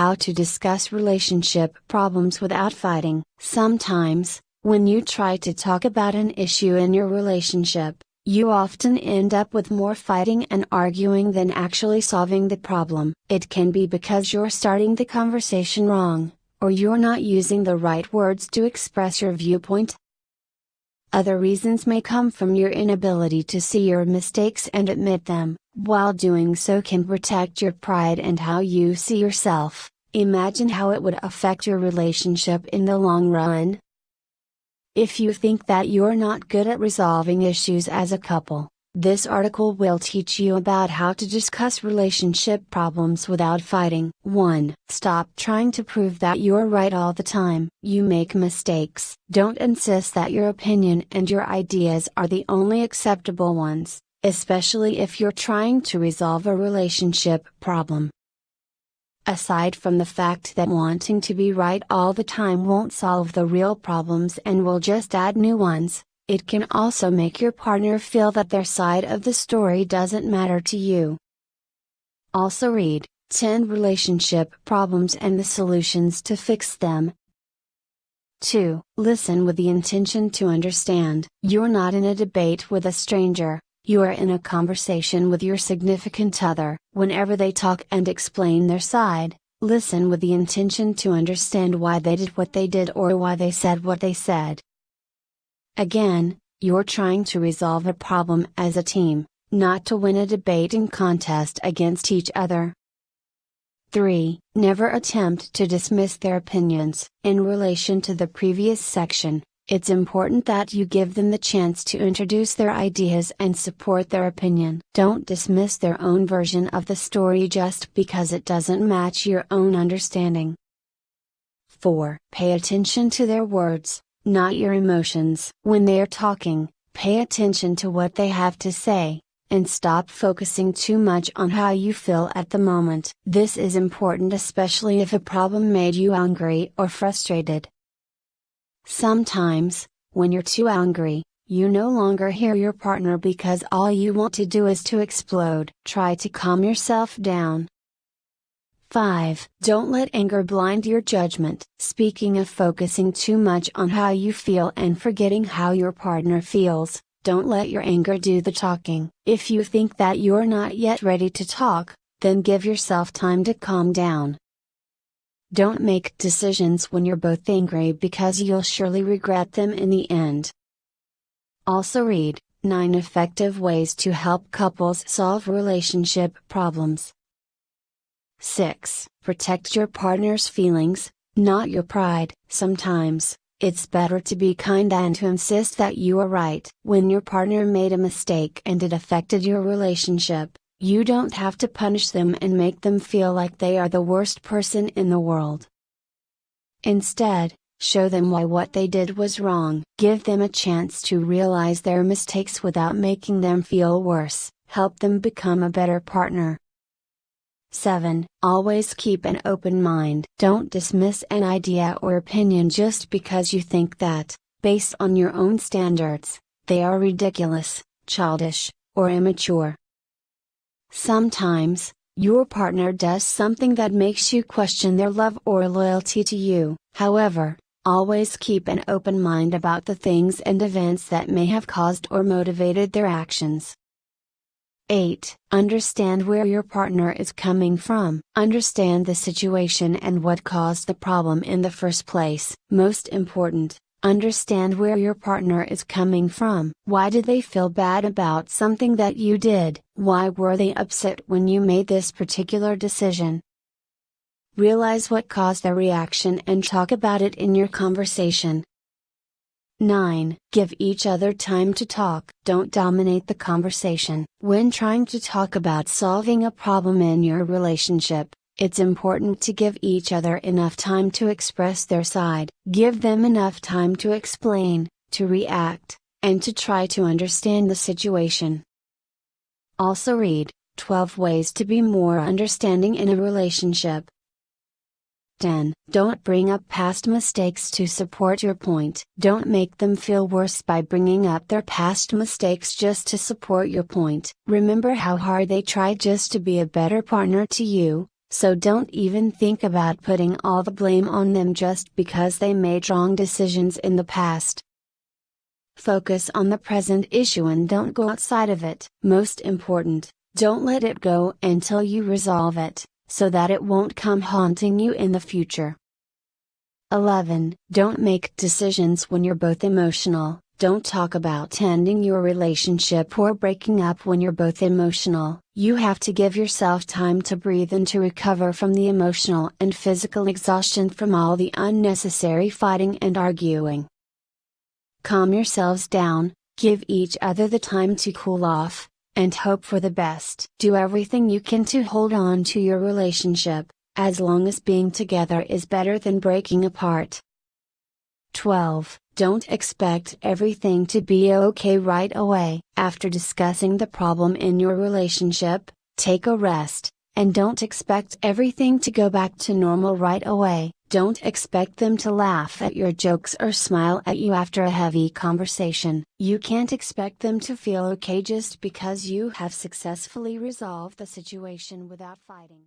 How to discuss relationship problems without fighting. Sometimes, when you try to talk about an issue in your relationship, you often end up with more fighting and arguing than actually solving the problem. It can be because you're starting the conversation wrong, or you're not using the right words to express your viewpoint. Other reasons may come from your inability to see your mistakes and admit them. While doing so can protect your pride and how you see yourself, imagine how it would affect your relationship in the long run. If you think that you're not good at resolving issues as a couple, this article will teach you about how to discuss relationship problems without fighting. 1. Stop trying to prove that you're right all the time. You make mistakes. Don't insist that your opinion and your ideas are the only acceptable ones, especially if you're trying to resolve a relationship problem. Aside from the fact that wanting to be right all the time won't solve the real problems and will just add new ones, it can also make your partner feel that their side of the story doesn't matter to you. Also read 10 relationship problems and the solutions to fix them. 2. Listen with the intention to understand. You're not in a debate with a stranger, you are in a conversation with your significant other. Whenever they talk and explain their side, listen with the intention to understand why they did what they did or why they said what they said. Again, you're trying to resolve a problem as a team, not to win a debating contest against each other. 3. Never attempt to dismiss their opinions. In relation to the previous section, it's important that you give them the chance to introduce their ideas and support their opinion. Don't dismiss their own version of the story just because it doesn't match your own understanding. 4. Pay attention to their words, not your emotions. When they are talking, pay attention to what they have to say, and stop focusing too much on how you feel at the moment. This is important especially if a problem made you angry or frustrated. Sometimes, when you're too angry, you no longer hear your partner because all you want to do is to explode. Try to calm yourself down. 5. Don't let anger blind your judgment. Speaking of focusing too much on how you feel and forgetting how your partner feels, don't let your anger do the talking. If you think that you're not yet ready to talk, then give yourself time to calm down. Don't make decisions when you're both angry because you'll surely regret them in the end. Also read 9 effective ways to help couples solve relationship problems. 6. Protect your partner's feelings, not your pride. Sometimes, it's better to be kind and to insist that you are right. When your partner made a mistake and it affected your relationship, you don't have to punish them and make them feel like they are the worst person in the world. Instead, show them why what they did was wrong. Give them a chance to realize their mistakes without making them feel worse. Help them become a better partner. 7. Always keep an open mind. Don't dismiss an idea or opinion just because you think that, based on your own standards, they are ridiculous, childish, or immature. Sometimes, your partner does something that makes you question their love or loyalty to you. However, always keep an open mind about the things and events that may have caused or motivated their actions. 8. Understand where your partner is coming from. Understand the situation and what caused the problem in the first place. Most important, understand where your partner is coming from. Why did they feel bad about something that you did? Why were they upset when you made this particular decision? Realize what caused their reaction and talk about it in your conversation. 9. Give each other time to talk. Don't dominate the conversation. When trying to talk about solving a problem in your relationship, it's important to give each other enough time to express their side. Give them enough time to explain, to react, and to try to understand the situation. Also read 12 ways to be more understanding in a relationship. 10. Don't bring up past mistakes to support your point. Don't make them feel worse by bringing up their past mistakes just to support your point. Remember how hard they tried just to be a better partner to you, so don't even think about putting all the blame on them just because they made wrong decisions in the past. Focus on the present issue and don't go outside of it. Most important, don't let it go until you resolve it, so that it won't come haunting you in the future. 11. Don't make decisions when you're both emotional. Don't talk about ending your relationship or breaking up when you're both emotional. You have to give yourself time to breathe and to recover from the emotional and physical exhaustion from all the unnecessary fighting and arguing. Calm yourselves down, give each other the time to cool off, and hope for the best. Do everything you can to hold on to your relationship, as long as being together is better than breaking apart. 12. Don't expect everything to be okay right away. After discussing the problem in your relationship, take a rest, and don't expect everything to go back to normal right away. Don't expect them to laugh at your jokes or smile at you after a heavy conversation. You can't expect them to feel okay just because you have successfully resolved the situation without fighting.